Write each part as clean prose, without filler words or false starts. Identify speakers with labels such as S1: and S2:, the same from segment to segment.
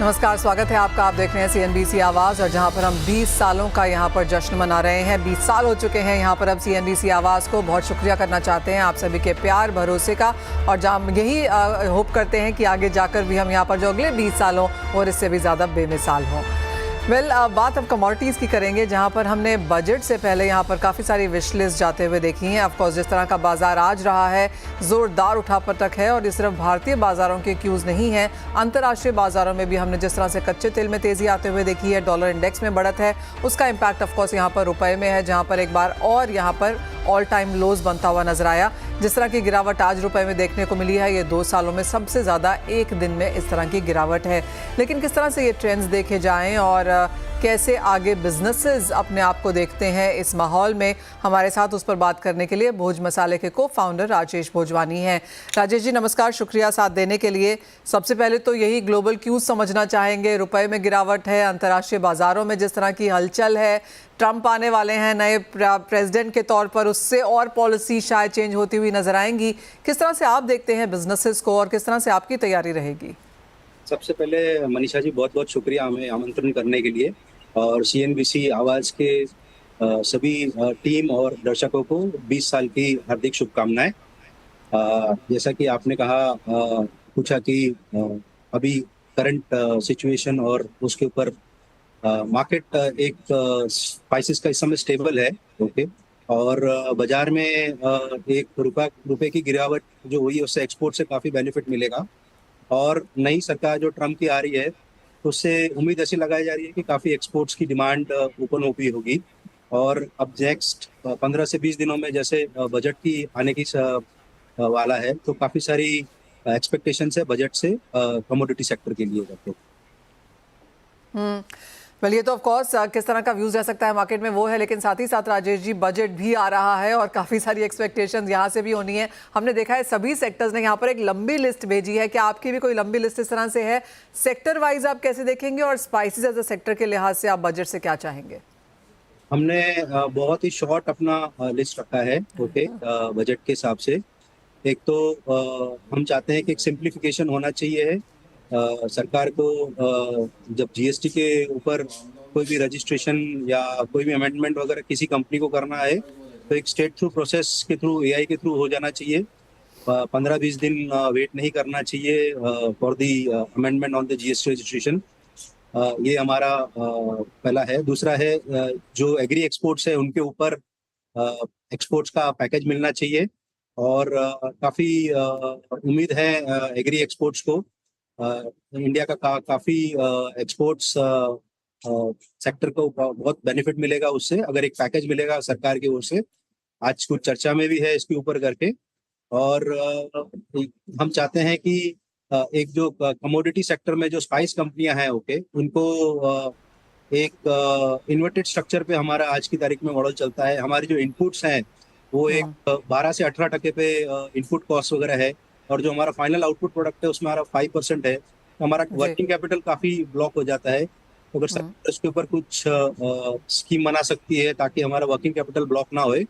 S1: नमस्कार, स्वागत है आपका। आप देख रहे हैं सीएनबीसी आवाज़ और जहां पर हम 20 सालों का यहां पर जश्न मना रहे हैं। 20 साल हो चुके हैं यहां पर। अब सीएनबीसी आवाज़ को बहुत शुक्रिया करना चाहते हैं आप सभी के प्यार भरोसे का, और जहां यही होप करते हैं कि आगे जाकर भी हम यहां पर जो अगले 20 साल हों और इससे भी ज़्यादा बेमिसाल हों। बात अब कमोडिटीज़ की करेंगे, जहां पर हमने बजट से पहले यहां पर काफ़ी सारी विश लिस्ट जाते हुए देखी हैं। ऑफकोर्स जिस तरह का बाजार आज रहा है, ज़ोरदार उठापटक है, और ये सिर्फ भारतीय बाज़ारों के क्यूज़ नहीं हैं, अंतर्राष्ट्रीय बाज़ारों में भी हमने जिस तरह से कच्चे तेल में तेज़ी आते हुए देखी है, डॉलर इंडेक्स में बढ़त है, उसका इम्पैक्ट ऑफकोर्स यहाँ पर रुपए में है, जहाँ पर एक बार और यहाँ पर ऑल टाइम लोज बनता हुआ नजर आया। जिस तरह की गिरावट आज रुपए में देखने को मिली है, ये 2 सालों में सबसे ज़्यादा एक दिन में इस तरह की गिरावट है। लेकिन किस तरह से ये ट्रेंड्स देखे जाएं और कैसे आगे बिजनेसेस अपने आप को देखते हैं इस माहौल में, हमारे साथ उस पर बात करने के लिए भोज मसाले के को फाउंडर राजेश भोजवानी हैं। राजेश जी नमस्कार, शुक्रिया साथ देने के लिए। सबसे पहले तो यही ग्लोबल क्यूज समझना चाहेंगे। रुपए में गिरावट है, अंतर्राष्ट्रीय बाजारों में जिस तरह की हलचल है, ट्रंप आने वाले हैं नए प्रेसिडेंट के तौर पर, उससे और पॉलिसी शायद चेंज होती हुई नजर आएंगी। किस तरह से आप देखते हैं बिजनेसेस को और किस तरह से आपकी तैयारी रहेगी?
S2: सबसे पहले मनीषा जी बहुत बहुत शुक्रिया हमें आमंत्रण करने के लिए, और सीएनबीसी आवाज़ के सभी टीम और दर्शकों को 20 साल की हार्दिक शुभकामनाएं। जैसा कि आपने कहा, पूछा कि अभी करंट सिचुएशन और उसके ऊपर मार्केट एक स्पाइसेस का इस समय स्टेबल है, ओके। और बाजार में एक रुपए की गिरावट जो हुई है उससे एक्सपोर्ट से काफ़ी बेनिफिट मिलेगा, और नई सरकार जो ट्रम्प की आ रही है उससे उम्मीद ऐसी लगाई जा रही है कि काफ़ी एक्सपोर्ट्स की डिमांड ओपन होगी। और अब नेक्स्ट 15 से 20 दिनों में जैसे बजट की आने की वाला है, तो काफ़ी सारी एक्सपेक्टेशंस है बजट से कमोडिटी सेक्टर के लिए करके।
S1: वेल, ये तो ऑफ कोर्स किस तरह का व्यूज रह सकता है मार्केट में वो है, लेकिन साथ ही साथ राजेश जी बजट भी आ रहा है और काफ़ी सारी एक्सपेक्टेशंस यहाँ से भी होनी है। हमने देखा है सभी सेक्टर्स ने यहाँ पर एक लंबी लिस्ट भेजी है। क्या आपकी भी कोई लंबी लिस्ट इस तरह से है? सेक्टर वाइज आप कैसे देखेंगे, और स्पाइसेस एज अ सेक्टर के लिहाज से आप बजट से क्या चाहेंगे?
S2: हमने बहुत ही शॉर्ट अपना लिस्ट रखा है, ओके, बजट के हिसाब से। एक तो हम चाहते हैं कि एक सिंप्लीफिकेशन होना चाहिए है। सरकार को जब जीएसटी के ऊपर कोई भी रजिस्ट्रेशन या कोई भी अमेंडमेंट वगैरह किसी कंपनी को करना है, तो एक स्टेट थ्रू प्रोसेस के थ्रू, एआई के थ्रू हो जाना चाहिए। 15-20 दिन वेट नहीं करना चाहिए for the amendment on the GST registration. ये हमारा पहला है। दूसरा है जो एग्री एक्सपोर्ट्स है उनके ऊपर एक्सपोर्ट्स का पैकेज मिलना चाहिए, और काफ़ी उम्मीद है एग्री एक्सपोर्ट्स को। इंडिया का काफ़ी एक्सपोर्ट्स सेक्टर को बहुत बेनिफिट मिलेगा उससे, अगर एक पैकेज मिलेगा सरकार की ओर से। आज कुछ चर्चा में भी है इसके ऊपर करके। और हम चाहते हैं कि एक जो कमोडिटी सेक्टर में जो स्पाइस कंपनियां हैं, ओके, उनको एक इन्वर्टेड स्ट्रक्चर पे हमारा आज की तारीख में मॉडल चलता है। हमारे जो इनपुट्स हैं वो एक 12 से 18% पे इनपुट कॉस्ट वगैरह है, और जो हमारा फाइनल आउटपुट प्रोडक्ट है उसमें हमारा 5% है। तो हमारा वर्किंग कैपिटल काफ़ी ब्लॉक हो जाता है। तो अगर सरकार उसके ऊपर कुछ स्कीम बना सकती है ताकि हमारा वर्किंग कैपिटल ब्लॉक ना होए,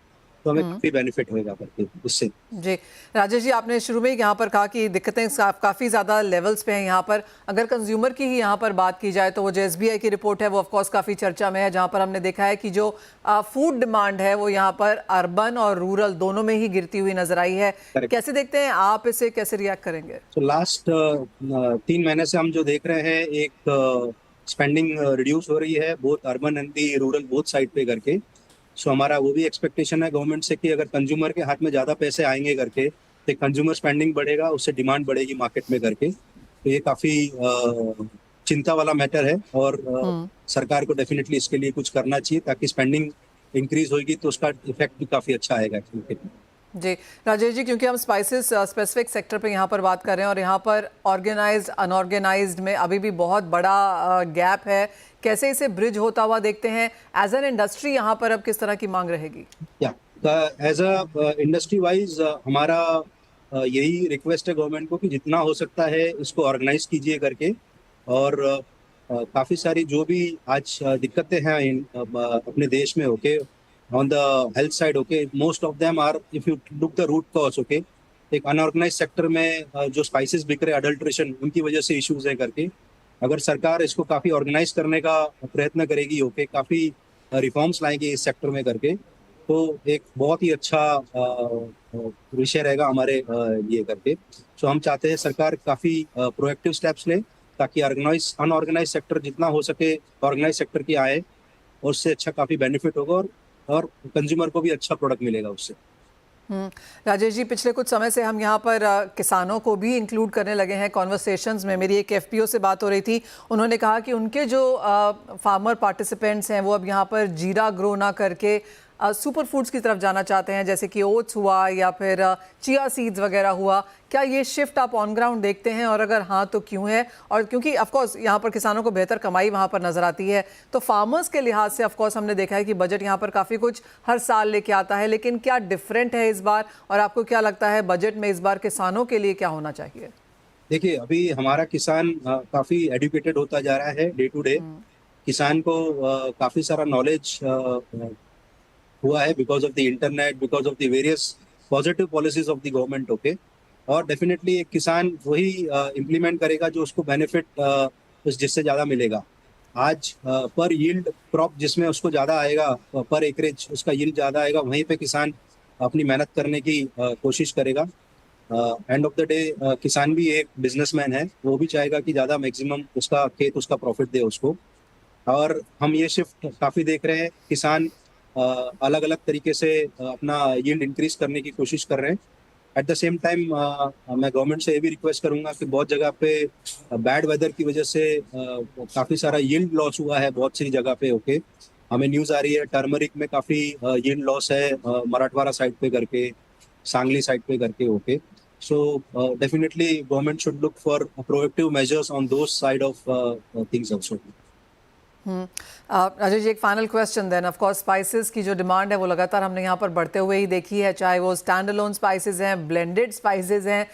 S2: तो हमें काफ़ी बेनिफिट होएगा करके उससे।
S1: जी राजेश जी, आपने शुरू में ही यहाँ पर कहा कि दिक्कतें काफ़ी ज़्यादा लेवल्स पे हैं यहाँ पर। अगर कंज्यूमर की ही यहाँ पर बात की जाए तो वो जो एसबीआई की रिपोर्ट है वो ऑफकोर्स काफ़ी चर्चा में है, जहाँ पर हमने देखा है कि जो फूड डिमांड है वो यहाँ पर अर्बन और रूरल दोनों में ही गिरती हुई नजर आई है। कैसे देखते हैं आप इसे, कैसे रिएक्ट करेंगे?
S2: तो लास्ट 3 महीने से हम जो देख रहे हैं, एक स्पेंडिंग रिड्यूस हो रही है both urban and the rural both side पे करके। सो हमारा वो भी एक्सपेक्टेशन है गवर्नमेंट से कि अगर कंज्यूमर के हाथ में ज़्यादा पैसे आएंगे करके, तो कंज्यूमर स्पेंडिंग बढ़ेगा, उससे डिमांड बढ़ेगी मार्केट में करके। तो ये काफ़ी चिंता वाला मैटर है, और सरकार को डेफिनेटली इसके लिए कुछ करना चाहिए ताकि स्पेंडिंग इंक्रीज होगी तो उसका इफेक्ट भी काफ़ी अच्छा आएगा।
S1: जी राजेश जी, क्योंकि हम स्पाइसेस स्पेसिफिक सेक्टर पे यहाँ पर बात कर रहे हैं और यहाँ पर ऑर्गेनाइज्ड अनऑर्गेनाइज्ड में अभी भी बहुत बड़ा गैप है, कैसे इसे ब्रिज होता हुआ देखते हैं एज एन इंडस्ट्री? यहाँ पर अब किस तरह की मांग रहेगी?
S2: एज अ इंडस्ट्री वाइज हमारा यही रिक्वेस्ट है गवर्नमेंट को कि जितना हो सकता है इसको ऑर्गेनाइज कीजिए करके। और काफ़ी सारी जो भी आज दिक्कतें हैं अपने देश में, okay, on the health side, okay, most of them are, if you look the root cause, okay, एक अनऑर्गेनाइज सेक्टर में जो स्पाइसेस बिक रहे, अडल्ट्रेशन, उनकी वजह से इश्यूज है करके। अगर सरकार इसको काफी ऑर्गेनाइज करने का प्रयत्न करेगी, ओके, काफी रिफॉर्म्स लाएंगी इस सेक्टर में करके, तो एक बहुत ही अच्छा विषय रहेगा हमारे लिए करके। सो हम चाहते हैं सरकार काफी प्रोएक्टिव स्टेप्स ले, ताकि ऑर्गेनाइज अनऑर्गेनाइज सेक्टर जितना हो सके ऑर्गेनाइज सेक्टर की आए, और उससे अच्छा काफी बेनिफिट होगा, और कंज्यूमर को भी अच्छा प्रोडक्ट मिलेगा उससे।
S1: राजेश जी, पिछले कुछ समय से हम यहाँ पर किसानों को भी इंक्लूड करने लगे हैं कॉन्वर्सेशंस में। मेरी एक एफपीओ से बात हो रही थी, उन्होंने कहा कि उनके जो फार्मर पार्टिसिपेंट्स हैं वो अब यहाँ पर जीरा ग्रो ना करके सुपर फूड्स की तरफ जाना चाहते हैं, जैसे कि ओट्स हुआ या फिर चिया सीड्स वगैरह हुआ। क्या ये शिफ्ट आप ऑन ग्राउंड देखते हैं, और अगर हाँ तो क्यों है? और क्योंकि ऑफ कोर्स यहाँ पर किसानों को बेहतर कमाई वहाँ पर नजर आती है, तो फार्मर्स के लिहाज से ऑफ कोर्स हमने देखा है कि बजट यहाँ पर काफ़ी कुछ हर साल लेके आता है, लेकिन क्या डिफरेंट है इस बार, और आपको क्या लगता है बजट में इस बार किसानों के लिए क्या होना चाहिए?
S2: देखिए, अभी हमारा किसान काफी एडुकेटेड होता जा रहा है डे टू डे। किसान को काफी सारा नॉलेज हुआ है because of the internet, because of the various positive policies of the government, okay. और डेफिनेटली एक किसान वही इम्प्लीमेंट करेगा जो उसको बेनिफिट जिससे ज़्यादा मिलेगा। आज पर यील्ड क्रॉप जिसमें उसको ज़्यादा आएगा, पर एकरेज उसका यील्ड ज़्यादा आएगा, वहीं पे किसान अपनी मेहनत करने की कोशिश करेगा। एंड ऑफ द डे किसान भी एक बिजनेसमैन है, वो भी चाहेगा कि ज़्यादा मैक्सिमम उसका खेत उसका प्रॉफिट दे उसको। और हम ये शिफ्ट काफ़ी देख रहे हैं, किसान अलग अलग तरीके से अपना यील्ड इंक्रीज करने की कोशिश कर रहे हैं। एट द सेम टाइम मैं गवर्नमेंट से ये भी रिक्वेस्ट करूंगा कि बहुत जगह पे बैड वेदर की वजह से काफ़ी सारा यील्ड लॉस हुआ है बहुत सी जगह पे, ओके। हमें न्यूज़ आ रही है टर्मरिक में काफ़ी यील्ड लॉस है, मराठवाड़ा साइड पे करके, सांगली साइड पे करके, okay. So definitely government should look for proactive measures on those side of things also.
S1: Rajesh ji, एक final question then. Of course spices की जो डिमांड है वो लगातार हमने यहाँ पर बढ़ते हुए ही देखी है, चाहे वो स्टैंड अलोन स्पाइसेस हैं, ब्लेंडेड स्पाइसेस हैं।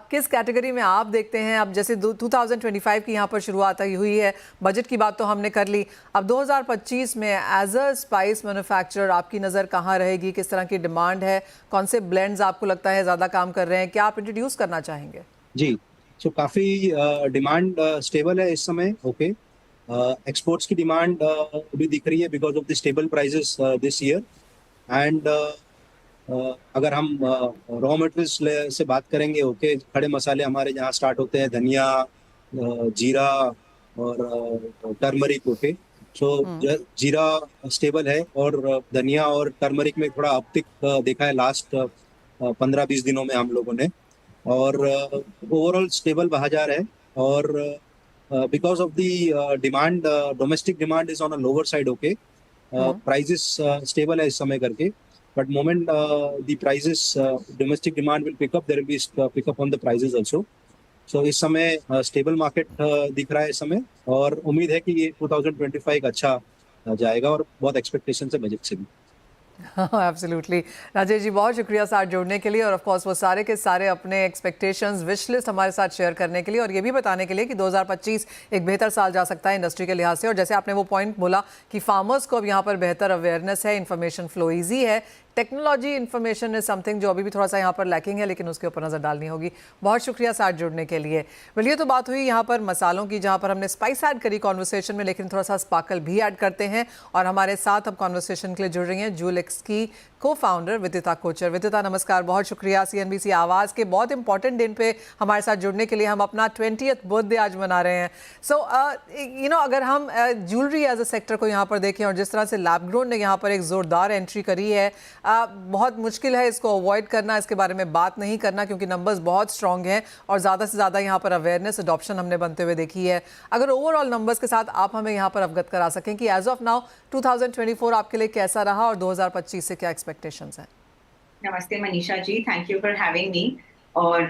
S1: किस कैटेगरी में आप देखते हैं? अब जैसे 2025 की यहाँ पर शुरुआत हुई है, बजट की बात तो हमने कर ली, अब 2025 में एज अ स्पाइस मैन्युफैक्चरर आपकी नज़र कहाँ रहेगी? किस तरह की डिमांड है? कौन से ब्लेंड्स आपको लगता है ज़्यादा काम कर रहे हैं? क्या आप इंट्रोड्यूस करना चाहेंगे?
S2: जी, सो काफ़ी डिमांड स्टेबल है इस समय, ओके। एक्सपोर्ट्स की डिमांड भी दिख रही है because of the stable prices this year. And अगर हम रॉ मटेरियल्स से बात करेंगे, ओके, खड़े मसाले हमारे यहाँ स्टार्ट होते हैं, धनिया, जीरा और टर्मरिक, ओके। सो जीरा स्टेबल है, और धनिया और टर्मरिक में थोड़ा अपटिक देखा है लास्ट 15-20 दिनों में हम लोगों ने, और ओवरऑल स्टेबल बाजार है। और because of the demand, domestic demand is on a lower side, okay. Prices stable है इस समय करके, but moment the prices domestic demand will pick up, there will be pick up on the prices also. So इस समय stable market दिख रहा है इस समय, और उम्मीद है कि ये 2025 एक अच्छा जाएगा, और बहुत एक्सपेक्टेशन है बजट से भी।
S1: एब्सोल्युटली। राजेश जी, बहुत शुक्रिया साथ जोड़ने के लिए, और ऑफ कोर्स वो सारे के सारे अपने एक्सपेक्टेशंस, विश लिस्ट हमारे साथ शेयर करने के लिए, और ये भी बताने के लिए कि 2025 एक बेहतर साल जा सकता है इंडस्ट्री के लिहाज से। और जैसे आपने वो पॉइंट बोला कि फार्मर्स को अब यहाँ पर बेहतर अवेयरनेस है, इन्फॉर्मेशन फ्लो ईजी है, टेक्नोलॉजी इन्फॉर्मेशन इज समथिंग जो अभी भी थोड़ा सा यहाँ पर लैकिंग है, लेकिन उसके ऊपर नज़र डालनी होगी। बहुत शुक्रिया साथ जुड़ने के लिए। वेल, ये तो बात हुई यहाँ पर मसालों की, जहाँ पर हमने स्पाइस ऐड करी कॉन्वर्सेशन में, लेकिन थोड़ा सा स्पार्कल भी ऐड करते हैं। और हमारे साथ अब कॉन्वर्सेशन के लिए जुड़ रही हैं जूलेक्स की को फाउंडर विदिता कोचर। विदिता, नमस्कार, बहुत शुक्रिया CNBC आवाज़ के बहुत इंपॉर्टेंट दिन पे हमारे साथ जुड़ने के लिए। हम अपना 20th बर्थडे आज मना रहे हैं। सो अगर हम ज्वेलरी एज अ सेक्टर को यहाँ पर देखें, और जिस तरह से लैब ग्रोन ने यहाँ पर एक ज़ोरदार एंट्री करी है, बहुत मुश्किल है इसको अवॉइड करना, इसके बारे में बात नहीं करना, क्योंकि नंबर्स बहुत स्ट्रॉन्ग हैं और ज़्यादा से ज़्यादा यहाँ पर अवेयरनेस अडॉप्शन हमने बनते हुए देखी है। अगर ओवरऑल नंबर्स के साथ आप हमें यहाँ पर अवगत करा सकें कि एज ऑफ नाउ 2024 आपके लिए कैसा रहा, और 2025 से क्या एक्सपेक्टेशंस हैं?
S3: नमस्ते Manisha ji, thank you for having me, और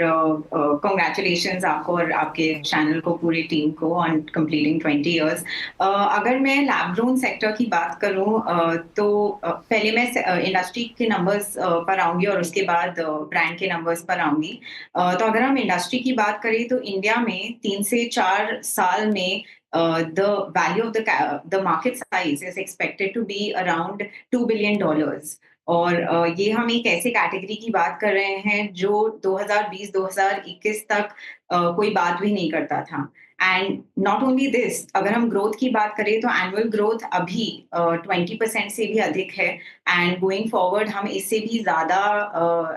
S3: कॉन्ग्रेचुलेशंस आपको और आपके चैनल को, पूरी टीम को, ऑन कंप्लीटिंग 20 इयर्स। अगर मैं लैब ग्रोन सेक्टर की बात करूं तो पहले मैं इंडस्ट्री के नंबर्स पर आऊंगी और उसके बाद ब्रांड के नंबर्स पर आऊंगी। तो अगर हम इंडस्ट्री की बात करें तो इंडिया में 3 से 4 साल में the value of the market size is expected to be around $2 billion. और ये हम एक ऐसे कैटेगरी की बात कर रहे हैं जो 2020-2021 तक कोई बात भी नहीं करता था। एंड नॉट ओनली दिस, अगर हम ग्रोथ की बात करें तो एनुअल ग्रोथ अभी 20% से भी अधिक है, एंड गोइंग फॉरवर्ड हम इससे भी ज्यादा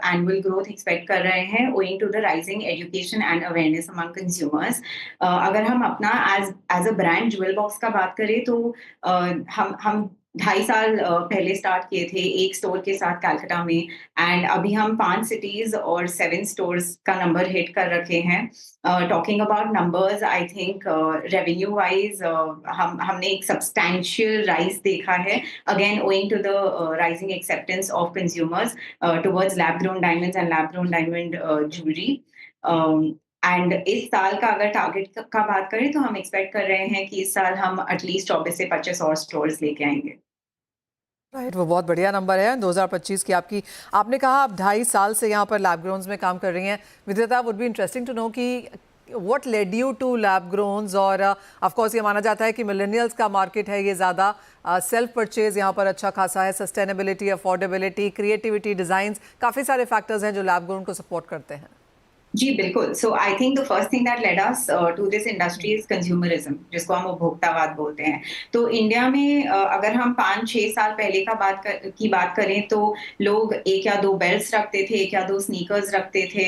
S3: एनुअल ग्रोथ एक्सपेक्ट कर रहे हैं, owing to the rising education and awareness among consumers. अगर हम अपना as as a brand jewel box का बात करें तो हम 2.5 साल पहले स्टार्ट किए थे एक स्टोर के साथ कलकत्ता में, एंड अभी हम 5 सिटीज और 7 स्टोर्स का नंबर हिट कर रखे हैं। Talking about numbers, I think revenue wise हमने एक सब्सटैंशियल राइज देखा है, again owing to the rising acceptance of consumers towards lab grown diamonds and lab grown diamond jewellery. And इस साल का अगर टारगेट का बात करें तो हम एक्सपेक्ट कर रहे हैं कि इस साल हम एटलीस्ट 24 से 25 और स्टोर्स लेके आएंगे।
S1: राइट, वो बहुत बढ़िया नंबर है 2025 की आपकी। आपने कहा आप 2.5 साल से यहाँ पर लैब ग्रोन्स में काम कर रही हैं। Vidita, would be interesting to know कि what led you to lab growns, और ऑफ कोर्स ये माना जाता है कि मिलेनियल्स का मार्केट है, ये ज़्यादा सेल्फ परचेज यहाँ पर अच्छा खासा है, सस्टेनेबिलिटी, अफोर्डेबिलिटी, क्रिएटिविटी, डिज़ाइंस, काफ़ी सारे फैक्टर्स हैं जो लैब ग्रोन को सपोर्ट करते हैं।
S3: जी बिल्कुल। So I think the first thing that led us to this industry is consumerism, जिसको हम उपभोक्तावाद बोलते हैं। तो इंडिया में अगर हम 5-6 साल पहले की बात करें तो लोग एक या दो बेल्ट्स रखते थे, एक या दो स्नीकर्स रखते थे,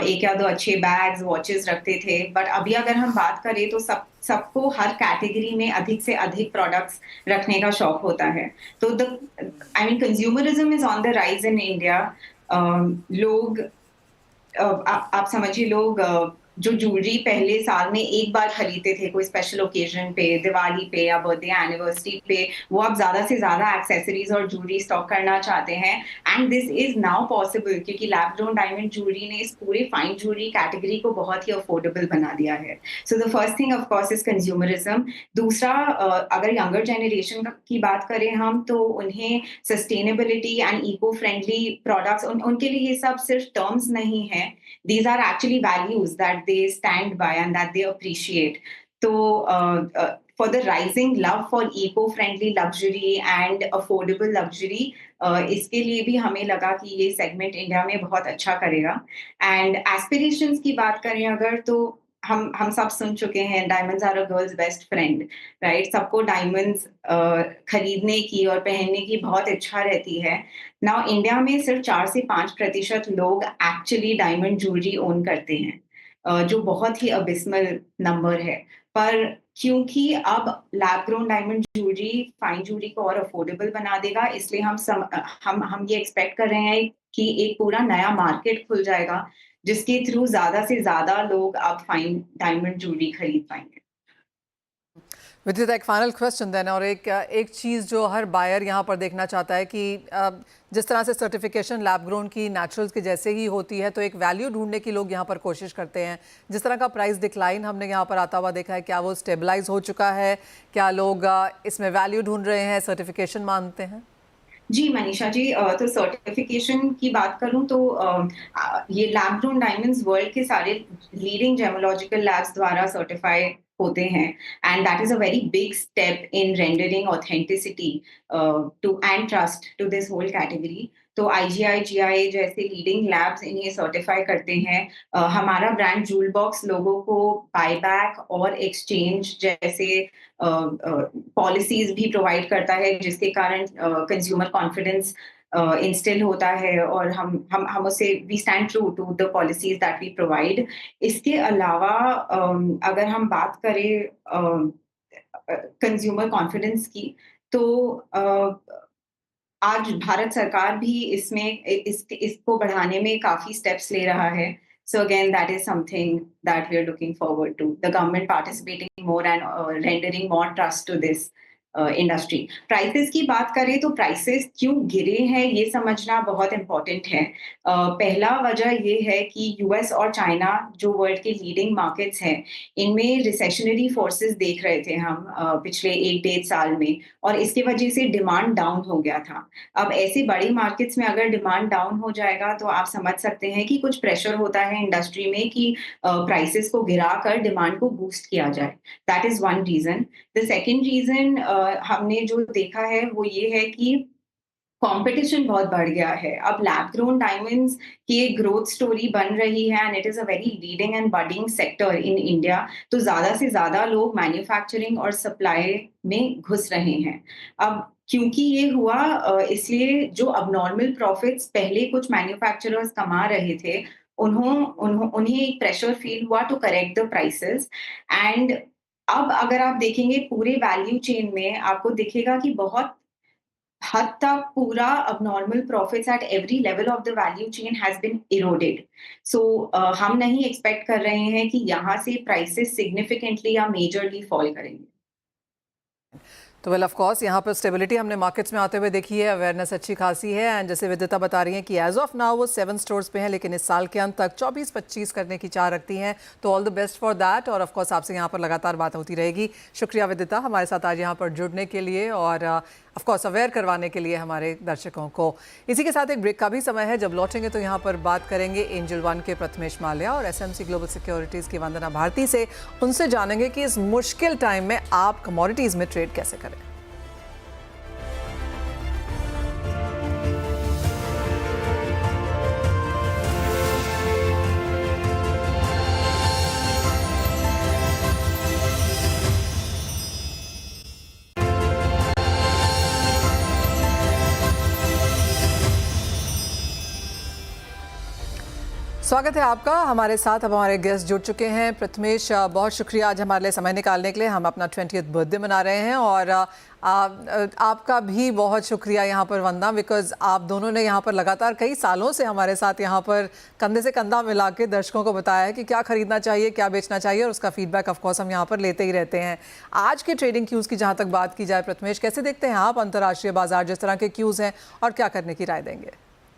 S3: एक या दो अच्छे बैग्स, वॉचेस रखते थे। बट अभी अगर हम बात करें तो सबको हर कैटेगरी में अधिक से अधिक प्रोडक्ट्स रखने का शौक होता है। तो consumerism is on the rise in India. लोग आप समझिए, लोग जो ज्वेलरी पहले साल में एक बार खरीदते थे कोई स्पेशल ओकेजन पे, दिवाली पे या बर्थडे एनिवर्सरी पे, वो अब ज्यादा से ज्यादा एक्सेसरीज और ज्वेलरी स्टॉक करना चाहते हैं। And this is now possible क्योंकि लैब ग्रोन डायमंड ज्वेलरी ने इस पूरे फाइन ज्वेलरी कैटेगरी को बहुत ही अफोर्डेबल बना दिया है। So the first thing of course is consumerism. दूसरा, अगर यंगर जनरेशन की बात करें हम, तो उन्हें sustainability and eco friendly products, उनके लिए ये सब सिर्फ टर्म्स नहीं है, these are actually values that they stand by and that they appreciate. So for the rising love for eco-friendly luxury and affordable luxury, इसके लिए भी हमें लगा कि ये सेगमेंट इंडिया में बहुत अच्छा करेगा। एंड एस्पिरेशंस की बात करें अगर, तो हम सब सुन चुके हैं diamonds are a girl's best friend, right? सबको डायमंड्स खरीदने की और पहनने की बहुत इच्छा रहती है। नाउ इंडिया में सिर्फ 4 से 5% लोग एक्चुअली डायमंड ज्वेलरी ओन करते हैं, जो बहुत ही अबिस्मल नंबर है। पर क्योंकि अब lab grown diamond jewellery fine jewellery को और अफोर्डेबल बना देगा, इसलिए हम ये एक्सपेक्ट कर रहे हैं कि एक पूरा नया मार्केट खुल जाएगा जिसके थ्रू ज्यादा से ज्यादा लोग अब फाइन डायमंड ज्वेलरी खरीद पाएंगे।
S1: विदिता, एक फाइनल क्वेश्चन देना, और एक चीज़ जो हर बायर यहाँ पर देखना चाहता है कि जिस तरह से सर्टिफिकेशन लैब ग्रोन की नेचुरल्स के जैसे ही होती है, तो एक वैल्यू ढूंढने की लोग यहाँ पर कोशिश करते हैं। जिस तरह का प्राइस डिक्लाइन हमने यहाँ पर आता हुआ देखा है, क्या वो स्टेबलाइज हो चुका है? क्या लोग इसमें वैल्यू ढूंढ रहे हैं, सर्टिफिकेशन मानते हैं?
S3: जी मनीषा जी, तो सर्टिफिकेशन की बात करूं तो ये लैब ग्रोन डायमंड्स वर्ल्ड के सारे लीडिंग जेमोलॉजिकल लैब्स द्वारा सर्टिफाई होते हैं, and that is a very big step in rendering authenticity to and trust to this whole category. तो IGI GIA जैसे लीडिंग लैब्स इन्हें सर्टिफाई करते हैं। हमारा ब्रांड ज्वेल बॉक्स लोगों को बायबैक और एक्सचेंज जैसे पॉलिसीज भी प्रोवाइड करता है, जिसके कारण कंज्यूमर कॉन्फिडेंस इंस्टिल होता है, और हम उसे we stand true to the policies that we provide. इसके अलावा अगर हम बात करें कंज्यूमर कॉन्फिडेंस की, तो आज भारत सरकार भी इसको बढ़ाने में काफी स्टेप्स ले रहा है। So again, that is something that we are looking forward to. The government participating more and rendering more trust to this industry. Prices की बात करें तो प्राइसेस क्यों गिरे हैं ये समझना बहुत इंपॉर्टेंट है। पहला वजह ये है कि यूएस और चाइना जो वर्ल्ड के लीडिंग मार्केट्स हैं, इनमें रिसेशनरी फोर्सेस देख रहे थे हम पिछले 1-1.5 साल में, और इसकी वजह से डिमांड डाउन हो गया था। अब ऐसे बड़े मार्केट्स में अगर डिमांड डाउन हो जाएगा तो आप समझ सकते हैं कि कुछ प्रेशर होता है इंडस्ट्री में कि प्राइसेस को गिराकर डिमांड को बूस्ट किया जाए। That is one reason. The second reason हमने जो देखा है वो ये है कि कंपटीशन बहुत बढ़ गया है। अब लैब ग्रोन डायमंड्स की एक ग्रोथ स्टोरी बन रही है and it is a very leading and budding sector in India. तो ज्यादा से ज्यादा लोग मैन्युफैक्चरिंग और सप्लाई में घुस रहे हैं। अब क्योंकि ये हुआ इसलिए जो अबनॉर्मल प्रॉफिट्स पहले कुछ मैन्युफैक्चरर्स कमा रहे थे, उन्हें एक प्रेशर फील हुआ to correct the prices. And अब अगर आप देखेंगे पूरे वैल्यू चेन में, आपको दिखेगा कि बहुत हद तक पूरा abnormal profits at every level of the value chain has been eroded. So हम नहीं expect कर रहे हैं कि यहाँ से prices significantly या majorly fall करेंगे।
S1: तो वेल ऑफ कोर्स यहाँ पर स्टेबिलिटी हमने मार्केट्स में आते हुए देखी है, अवेयरनेस अच्छी खासी है एंड जैसे विदिता बता रही हैं कि एज ऑफ नाउ वो 7 स्टोर्स पे हैं, लेकिन इस साल के अंत तक 24-25 करने की चाह रखती हैं। तो all the best for that और ऑफ कोर्स आपसे यहाँ पर लगातार बात होती रहेगी। शुक्रिया विदिता हमारे साथ आज यहाँ पर जुड़ने के लिए और ऑफ कोर्स अवेयर करवाने के लिए हमारे दर्शकों को। इसी के साथ एक ब्रेक का भी समय है, जब लौटेंगे तो यहाँ पर बात करेंगे एंजल वन के प्रथमेश माल्या और एसएमसी ग्लोबल सिक्योरिटीज़ की वंदना भारती से। उनसे जानेंगे कि इस मुश्किल टाइम में आप कमोडिटीज़ में ट्रेड कैसे करें। स्वागत है आपका हमारे साथ। अब हमारे गेस्ट जुड़ चुके हैं। प्रथमेश, बहुत शुक्रिया आज हमारे लिए समय निकालने के लिए। हम अपना 20th बर्थडे मना रहे हैं और आपका भी बहुत शुक्रिया यहाँ पर वंदना, बिकॉज आप दोनों ने यहाँ पर लगातार कई सालों से हमारे साथ यहाँ पर कंधे से कंधा मिला के दर्शकों को बताया है कि क्या खरीदना चाहिए, क्या बेचना चाहिए और उसका फीडबैक ऑफ कोर्स हम यहाँ पर लेते ही रहते हैं। आज के ट्रेडिंग क्यूज़ की जहाँ तक बात की जाए, प्रथमेश कैसे देखते हैं आप अंतर्राष्ट्रीय बाजार, जिस तरह के क्यूज़ हैं और क्या करने की राय देंगे?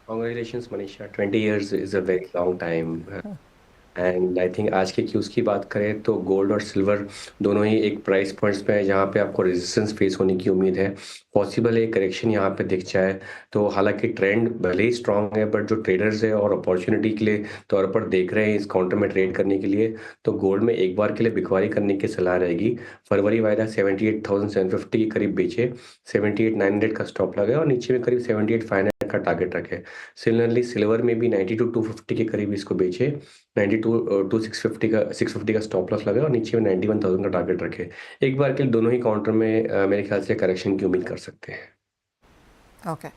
S4: Congratulations, Manisha. 20 years is a very long time. And I think आज के क्यूज़ की बात करें तो गोल्ड और सिल्वर दोनों ही एक प्राइस पॉइंट्स पे है जहाँ पे आपको रेजिस्टेंस फेस होने की उम्मीद है। पॉसिबल है करेक्शन यहाँ पे दिख जाए। तो हालांकि ट्रेंड भले ही स्ट्रांग है, बट जो ट्रेडर्स है और अपॉर्चुनिटी के लिए तौर पर देख रहे हैं इस काउंटर में ट्रेड करने के लिए, तो गोल्ड में एक बार के लिए बिकवारी करने की सलाह रहेगी। फरवरी वायदा 78,750 के करीब बेचे, 78,900 का स्टॉप लगाए और नीचे में करीब 78,500 का टारगेट रखे। सिमिलरली सिल्वर में भी 92,250 के करीब इसको बेचे, 650 का स्टॉप लॉस लगाए और नीचे में 91,000 का टारगेट रखे। एक बार के लिए दोनों ही काउंटर में मेरे ख्याल से करेक्शन की उम्मीद कर सकते हैं।
S1: ओके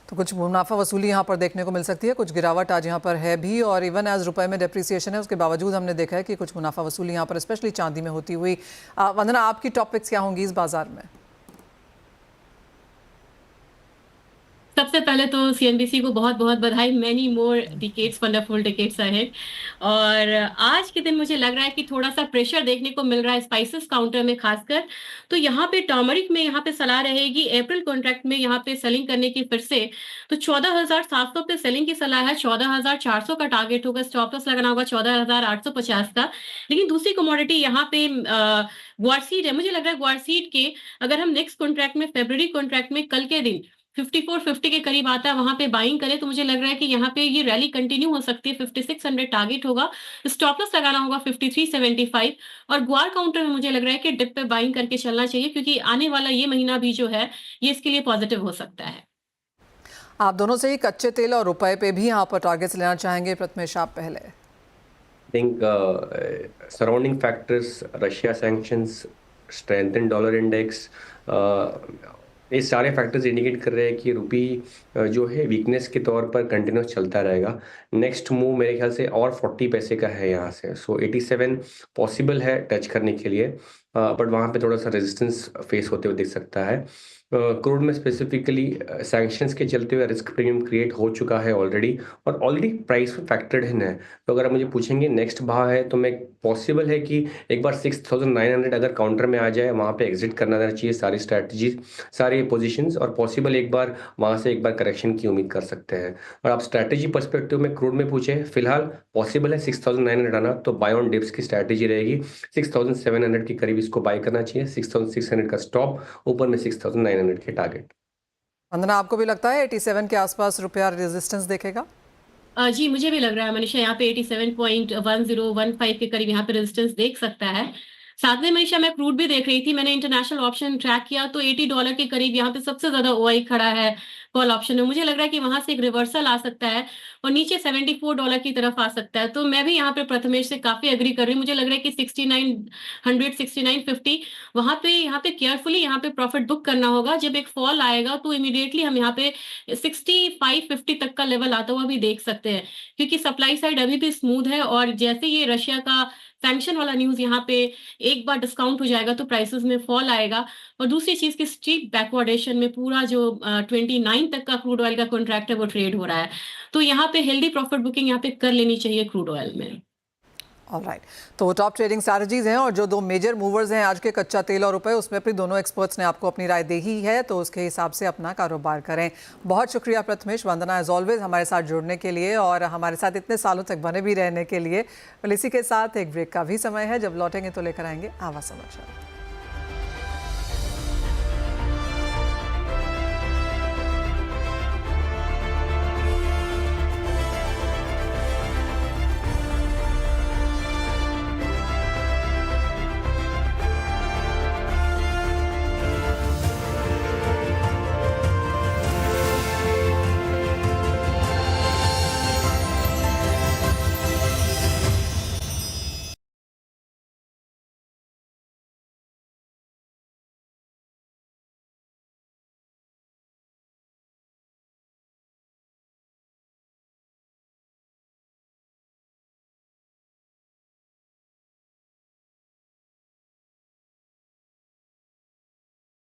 S1: तो कुछ मुनाफा वसूली यहाँ पर देखने को मिल सकती है, कुछ गिरावट आज यहाँ पर है भी और इवन एज रुपए में डेप्रिसिएशन है उसके बावजूद हमने देखा है कि कुछ मुनाफा वसूली यहाँ पर स्पेशली चांदी में होती हुई। वंदना, आपकी टॉपिक्स क्या होंगी इस बाजार में?
S5: सबसे पहले तो सीएनबीसी को बहुत बहुत बधाई, many more decades, wonderful decades ahead. और आज के दिन मुझे लग रहा है कि थोड़ा सा प्रेशर देखने को मिल रहा है स्पाइसेस काउंटर में खासकर। तो यहाँ पे टर्मरिक में यहाँ पे सलाह रहेगी अप्रैल कॉन्ट्रैक्ट में यहाँ पे सेलिंग करने की फिर से। तो 14,700 पे सेलिंग की सलाह है, 14,400 का टारगेट होगा, स्टॉप लॉस लगाना होगा 14,850 का। लेकिन दूसरी कमोडिटी यहाँ पे ग्वारसीड है। मुझे लग रहा है ग्वारसीड के अगर हम नेक्स्ट कॉन्ट्रैक्ट में फरवरी कॉन्ट्रैक्ट में कल के दिन 5450 के करीब आता है, वहां पे बाइंग करें तो मुझे लग रहा है कि यहाँ पे ये रैली कंटिन्यू हो सकती है। 5600 टारगेट होगा, स्टॉप लॉस लगाना होगा 5375 और ग्वार काउंटर में मुझे लग रहा है कि डिप पे बाइंग करके चलना चाहिए क्योंकि आने वाला ये महीना भी जो है ये इसके लिए पॉजिटिव हो सकता है।
S1: आप दोनों से ही कच्चे तेल और रुपए पे भी यहाँ पर टारगेट्स लेना चाहेंगे। प्रथमेश, आप पहले।
S4: Think surrounding factors, Russia sanctions, strengthen dollar index, ये सारे फैक्टर्स इंडिकेट कर रहे हैं कि रुपी जो है वीकनेस के तौर पर कंटिन्यूस चलता रहेगा। नेक्स्ट मूव मेरे ख्याल से और 40 पैसे का है यहाँ से। सो 87 पॉसिबल है टच करने के लिए, बट वहाँ पे थोड़ा सा रेजिस्टेंस फेस होते हुए दिख सकता है। क्रूड में स्पेसिफिकली सैंक्शंस के चलते हुए रिस्क प्रीमियम क्रिएट हो चुका है ऑलरेडी और ऑलरेडी प्राइस में फैक्टर्ड इन है। तो अगर आप मुझे पूछेंगे नेक्स्ट भाव है तो मैं पॉसिबल है कि एक बार 6,900 अगर काउंटर में आ जाए, वहाँ पे एग्जिट करना चाहिए सारी स्ट्रैटेजीज, सारी पोजीशंस, और पॉसिबल एक बार वहाँ से एक बार करेक्शन की उम्मीद कर सकते हैं। और आप स्ट्रैटेजी पर्सपेक्टिव में क्रूड में पूछे, फिलहाल पॉसिबल है 6,900 आना, तो बाय ऑन डिप्स की स्ट्रैटेजी रहेगी। 6,700 के करीब इसको बाय करना चाहिए, 6,600 का स्टॉप, ऊपर में 6,900 के टारगेट।
S1: वंदना, आपको भी लगता है 87 के आसपास रुपया रेजिस्टेंस देखेगा?
S5: जी मुझे भी लग रहा है मनीषा, यहाँ पे 87.1015 के करीब यहाँ पे रेजिस्टेंस देख सकता है। साथ में मनीषा मैं क्रूड भी देख रही थी, मैंने इंटरनेशनल ऑप्शन ट्रैक किया तो $80 के करीब यहाँ पे सबसे ज्यादा ओआई खड़ा है। कॉल ऑप्शन में, मुझे लग रहा है कि वहां से एक रिवर्सल आ सकता है और नीचे $74 की तरफ आ सकता है। तो मैं भी यहाँ पे प्रथमेश से काफी एग्री कर रही हूँ। मुझे लग रहा है कि 6900 6950 वहां पे यहाँ पे केयरफुली यहाँ पे प्रॉफिट बुक करना होगा। जब एक फॉल आएगा तो इमीडिएटली हम यहाँ पे 6550 तक का लेवल आता हुआ भी देख सकते हैं, क्योंकि सप्लाई साइड अभी भी स्मूथ है और जैसे ये रशिया का सैंक्शन वाला न्यूज यहाँ पे एक बार डिस्काउंट हो जाएगा तो प्राइसेस में फॉल आएगा। और दूसरी चीज की स्टीप बैकवर्डेशन में पूरा जो 29 तक का क्रूड ऑयल का कॉन्ट्रैक्ट है वो ट्रेड हो रहा है, तो यहाँ पे हेल्दी प्रॉफिट बुकिंग यहाँ पे कर लेनी चाहिए क्रूड ऑयल में।
S1: ऑलराइट, तो वो टॉप ट्रेडिंग स्ट्रैटेजीज हैं और जो दो मेजर मूवर्स हैं आज के कच्चा तेल और रुपए, उसमें अपनी दोनों एक्सपर्ट्स ने आपको अपनी राय दी ही है, तो उसके हिसाब से अपना कारोबार करें। बहुत शुक्रिया प्रथमेश, वंदना एज ऑलवेज हमारे साथ जुड़ने के लिए और हमारे साथ इतने सालों तक बने भी रहने के लिए। इसी के साथ एक ब्रेक का भी समय है, जब लौटेंगे तो लेकर आएंगे आवाज समाचार।